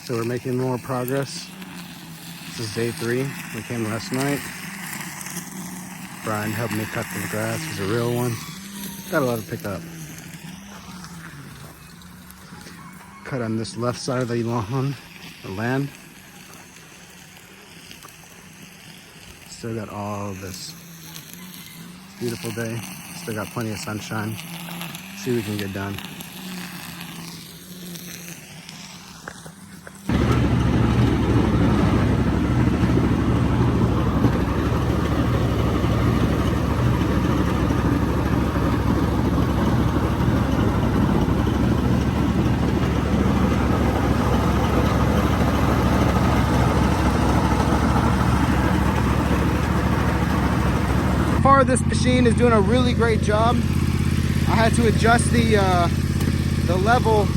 So we're making more progress. This is day 3. We came last night. Bryan helped me cut the grass. He's a real one. Got a lot to pick up. Cut on this left side of the lawn, the land. Still got all of this. Beautiful day. Still got plenty of sunshine. See what we can get done. This machine is doing a really great job. I had to adjust the level